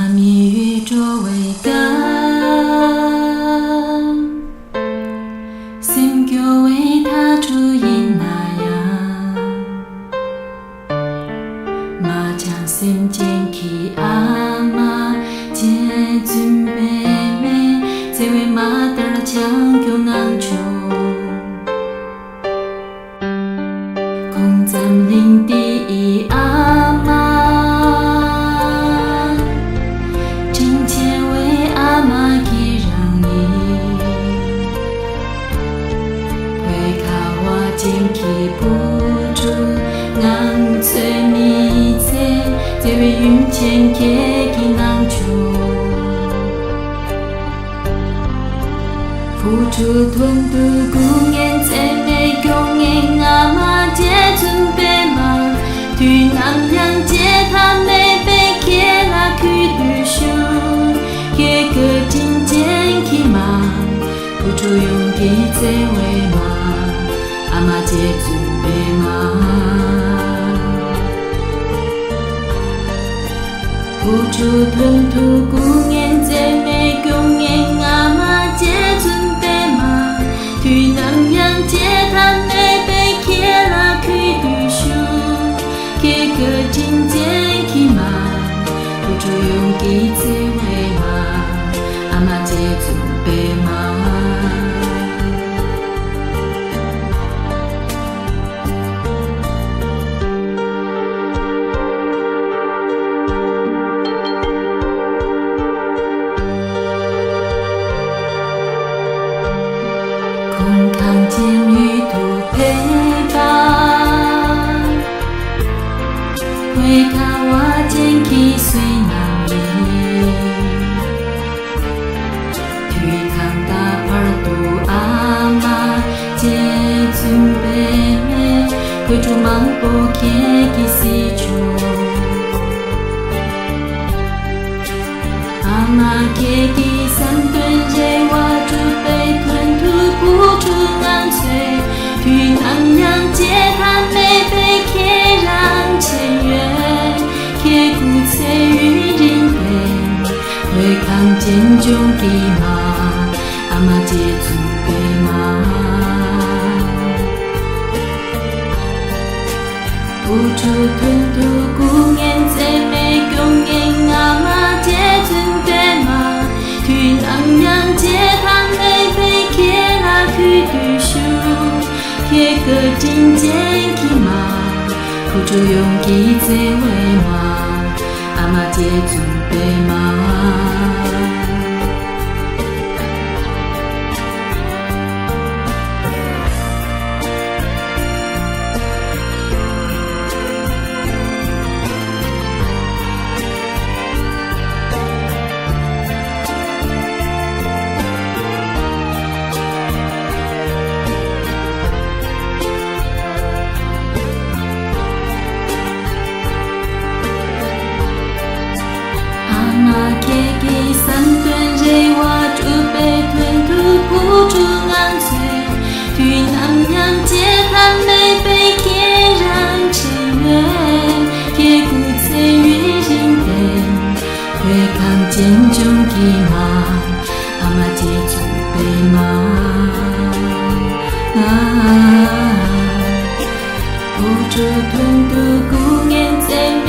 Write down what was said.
阿弥宇宙为根，心教为他出因那样，马将心间起阿妈接准备美，这位马达将救难求，空占领地一阿妈。前去不住，俺最密切，这位云前给给俺求，付出吞吐古年在美公演阿妈接准备嘛，对南洋接他美被给拉去读书，给个金钱去嘛，付出用给这位嘛。阿妈接准备嘛，付出吞吐古年在美公演阿妈接准备嘛，对南洋接他美被给拉去读书，给个金钱去嘛，付出用给这位嘛，阿妈接准备嘛。空看见旅途陪伴，会看我见起随南里，推看大帕杜阿妈接准备美，会出芒波给给西出，阿妈给第三顿热我准备吞吐。付出难催，去南洋接他美被给让前缘，给古翠与人悲，会看见中给嘛，阿妈接准备嘛，付出吞吐古年在美公演阿妈接准备嘛，去南洋接他美被给去读书，给个金钱去嘛，付出用给这位嘛，阿妈接准备嘛。给三顿热我准备吞吐付出难催，去南洋接他美被给让前缘，给古翠与人悲，会看见中给嘛，阿妈接准备嘛，付出吞吐古年在美。